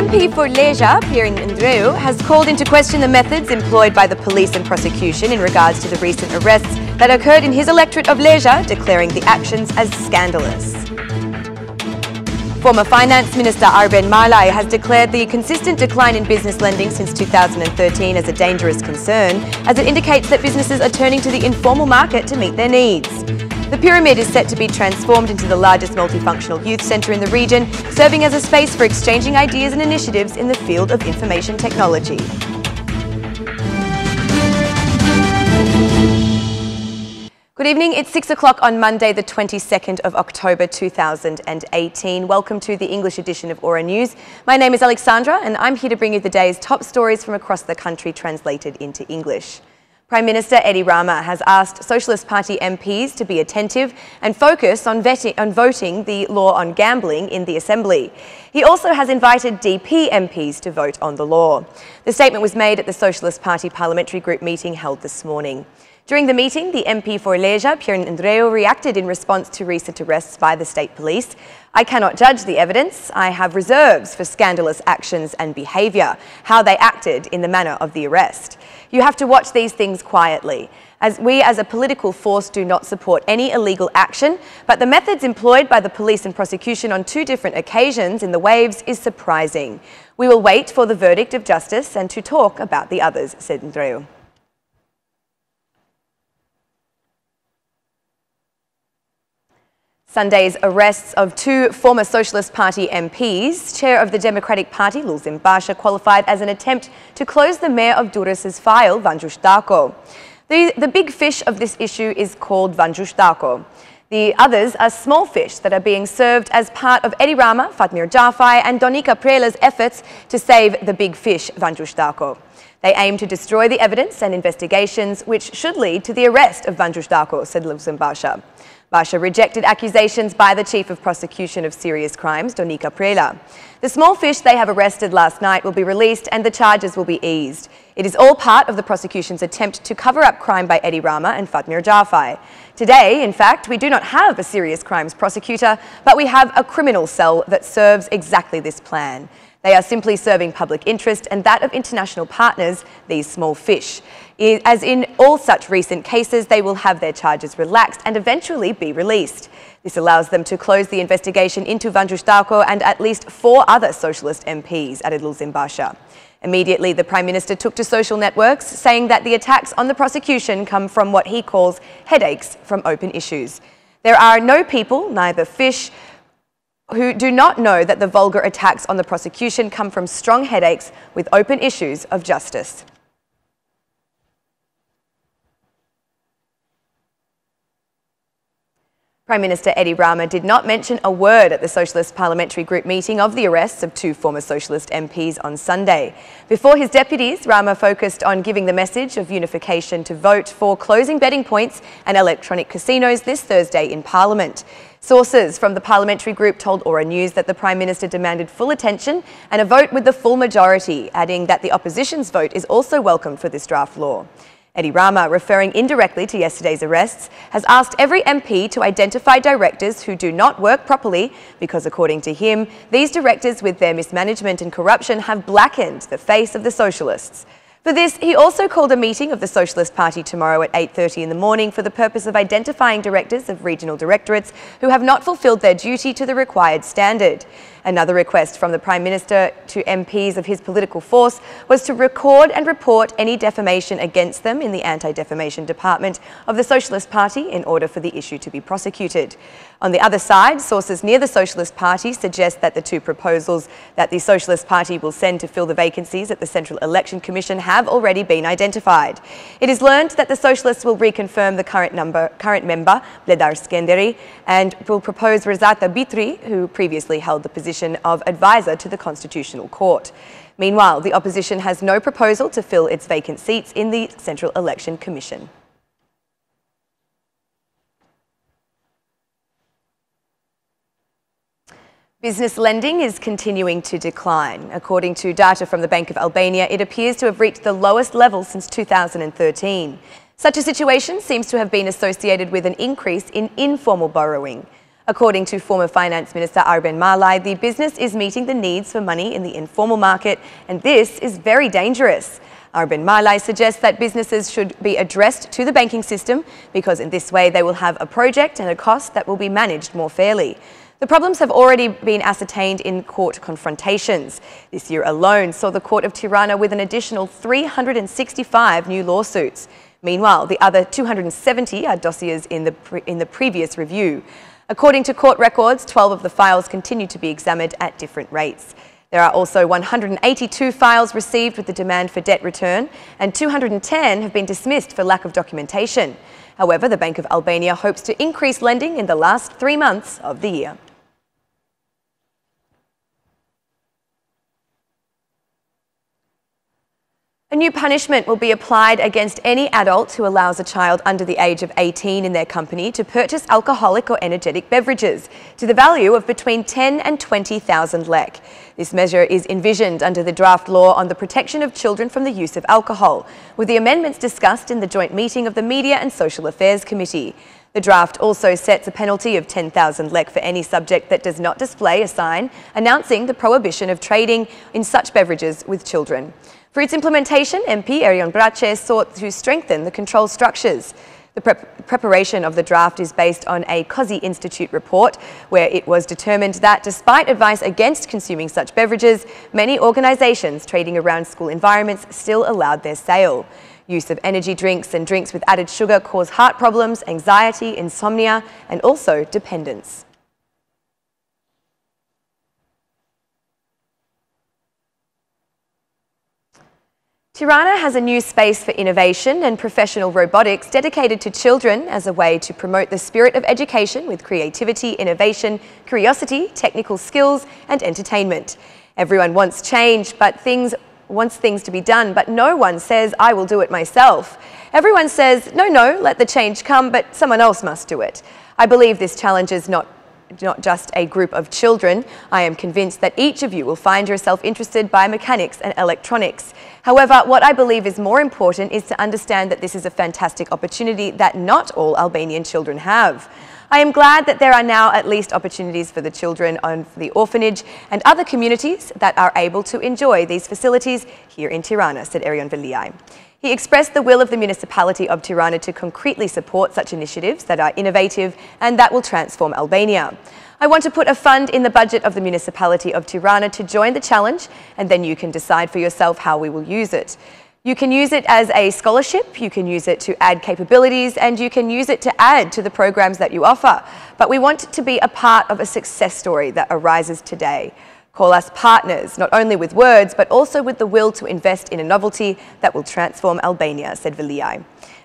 MP for Lezha, Pjerin Ndreu, has called into question the methods employed by the police and prosecution in regards to the recent arrests that occurred in his electorate of Lezha, declaring the actions as scandalous. Former Finance Minister Malaj has declared the consistent decline in business lending since 2013 as a dangerous concern, as it indicates that businesses are turning to the informal market to meet their needs. The pyramid is set to be transformed into the largest multifunctional youth centre in the region, serving as a space for exchanging ideas and initiatives in the field of information technology. Good evening, it's 6 o'clock on Monday the 22nd of October 2018. Welcome to the English edition of Aura News. My name is Alexandra and I'm here to bring you the day's top stories from across the country translated into English. Prime Minister Edi Rama has asked Socialist Party MPs to be attentive and focus on voting the law on gambling in the Assembly. He also has invited DP MPs to vote on the law. The statement was made at the Socialist Party Parliamentary Group meeting held this morning. During the meeting, the MP for Lezha, Pjerin Ndreu, reacted in response to recent arrests by the state police. "I cannot judge the evidence. I have reserves for scandalous actions and behaviour, how they acted in the manner of the arrest. You have to watch these things quietly, as we as a political force do not support any illegal action, but the methods employed by the police and prosecution on two different occasions in the waves is surprising. We will wait for the verdict of justice and to talk about the others," said Ndreu. Sunday's arrests of two former Socialist Party MPs, chair of the Democratic Party, Lezha, qualified as an attempt to close the mayor of Durrës's file, Veliaj. The big fish of this issue is called Veliaj. The others are small fish that are being served as part of Edi Rama, Fatmir Jafai and Donika Prela's efforts to save the big fish, Veliaj. They aim to destroy the evidence and investigations which should lead to the arrest of Veliaj, said Lezha. Basha rejected accusations by the Chief of Prosecution of Serious Crimes, Donika Prela. The small fish they have arrested last night will be released and the charges will be eased. It is all part of the prosecution's attempt to cover up crime by Edi Rama and Fatmir Jafai. Today, in fact, we do not have a serious crimes prosecutor, but we have a criminal cell that serves exactly this plan. They are simply serving public interest and that of international partners, these small fish. As in all such recent cases, they will have their charges relaxed and eventually be released. This allows them to close the investigation into Veliaj and at least 4 other Socialist MPs, added Lezha. Immediately, the Prime Minister took to social networks, saying that the attacks on the prosecution come from what he calls headaches from open issues. There are no people, neither fish, who do not know that the vulgar attacks on the prosecution come from strong headaches with open issues of justice. Prime Minister Edi Rama did not mention a word at the Socialist Parliamentary Group meeting of the arrests of 2 former Socialist MPs on Sunday. Before his deputies, Rama focused on giving the message of unification to vote for closing betting points and electronic casinos this Thursday in Parliament. Sources from the Parliamentary Group told Aura News that the Prime Minister demanded full attention and a vote with the full majority, adding that the opposition's vote is also welcome for this draft law. Edi Rama, referring indirectly to yesterday's arrests, has asked every MP to identify directors who do not work properly because, according to him, these directors with their mismanagement and corruption have blackened the face of the Socialists. For this, he also called a meeting of the Socialist Party tomorrow at 8:30 in the morning for the purpose of identifying directors of regional directorates who have not fulfilled their duty to the required standard. Another request from the Prime Minister to MPs of his political force was to record and report any defamation against them in the Anti-Defamation Department of the Socialist Party in order for the issue to be prosecuted. On the other side, sources near the Socialist Party suggest that the 2 proposals that the Socialist Party will send to fill the vacancies at the Central Election Commission have already been identified. It is learned that the Socialists will reconfirm the current member, Veliaj, and will propose Rezata Bitri, who previously held the position of advisor to the Constitutional Court. Meanwhile, the opposition has no proposal to fill its vacant seats in the Central Election Commission. Business lending is continuing to decline. According to data from the Bank of Albania, it appears to have reached the lowest level since 2013. Such a situation seems to have been associated with an increase in informal borrowing. According to former Finance Minister Malaj, the business is meeting the needs for money in the informal market, and this is very dangerous. Malaj suggests that businesses should be addressed to the banking system because in this way they will have a project and a cost that will be managed more fairly. The problems have already been ascertained in court confrontations. This year alone saw the court of Tirana with an additional 365 new lawsuits. Meanwhile, the other 270 are dossiers in the previous review. According to court records, 12 of the files continue to be examined at different rates. There are also 182 files received with the demand for debt return, and 210 have been dismissed for lack of documentation. However, the Bank of Albania hopes to increase lending in the last 3 months of the year. A new punishment will be applied against any adult who allows a child under the age of 18 in their company to purchase alcoholic or energetic beverages to the value of between 10 and 20,000 lek. This measure is envisioned under the draft law on the protection of children from the use of alcohol, with the amendments discussed in the joint meeting of the Media and Social Affairs Committee. The draft also sets a penalty of 10,000 lek for any subject that does not display a sign announcing the prohibition of trading in such beverages with children. For its implementation, MP Pjerin Ndreu sought to strengthen the control structures. The preparation of the draft is based on a Cozy Institute report where it was determined that despite advice against consuming such beverages, many organisations trading around school environments still allowed their sale. Use of energy drinks and drinks with added sugar cause heart problems, anxiety, insomnia and also dependence. Tirana has a new space for innovation and professional robotics dedicated to children as a way to promote the spirit of education with creativity, innovation, curiosity, technical skills and entertainment. Everyone wants change, wants things to be done, but no one says, I will do it myself. Everyone says, no, let the change come, but someone else must do it. I believe this challenges not just a group of children. I am convinced that each of you will find yourself interested by mechanics and electronics. However, what I believe is more important is to understand that this is a fantastic opportunity that not all Albanian children have. I am glad that there are now at least opportunities for the children on the orphanage and other communities that are able to enjoy these facilities here in Tirana, said Veliaj. He expressed the will of the municipality of Tirana to concretely support such initiatives that are innovative and that will transform Albania. I want to put a fund in the budget of the municipality of Tirana to join the challenge, and then you can decide for yourself how we will use it. You can use it as a scholarship, you can use it to add capabilities, and you can use it to add to the programs that you offer. But we want it to be a part of a success story that arises today. Call us partners, not only with words, but also with the will to invest in a novelty that will transform Albania, said Veliaj.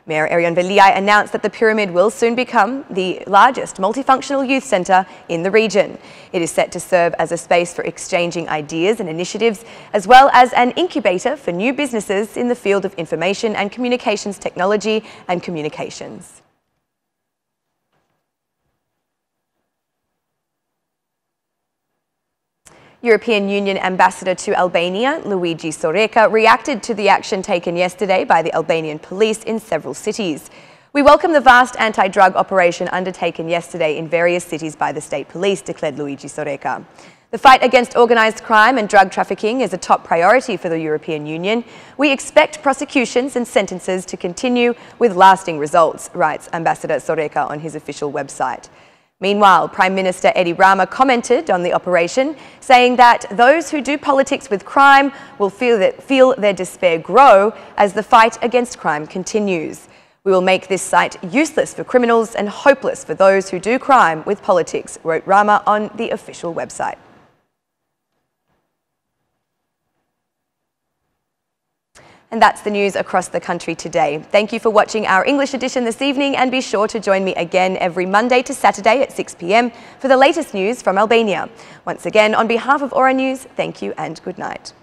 Mayor Veliaj announced that the Pyramid will soon become the largest multifunctional youth centre in the region. It is set to serve as a space for exchanging ideas and initiatives, as well as an incubator for new businesses in the field of information and communications technology and communications. European Union Ambassador to Albania, Luigi Soreca, reacted to the action taken yesterday by the Albanian police in several cities. We welcome the vast anti-drug operation undertaken yesterday in various cities by the state police, declared Luigi Soreca. The fight against organised crime and drug trafficking is a top priority for the European Union. We expect prosecutions and sentences to continue with lasting results, writes Ambassador Soreca on his official website. Meanwhile, Prime Minister Edi Rama commented on the operation, saying that those who do politics with crime will feel their despair grow as the fight against crime continues. We will make this site useless for criminals and hopeless for those who do crime with politics, wrote Rama on the official website. And that's the news across the country today. Thank you for watching our English edition this evening, and be sure to join me again every Monday to Saturday at 6 p.m. for the latest news from Albania. Once again, on behalf of Aura News, thank you and good night.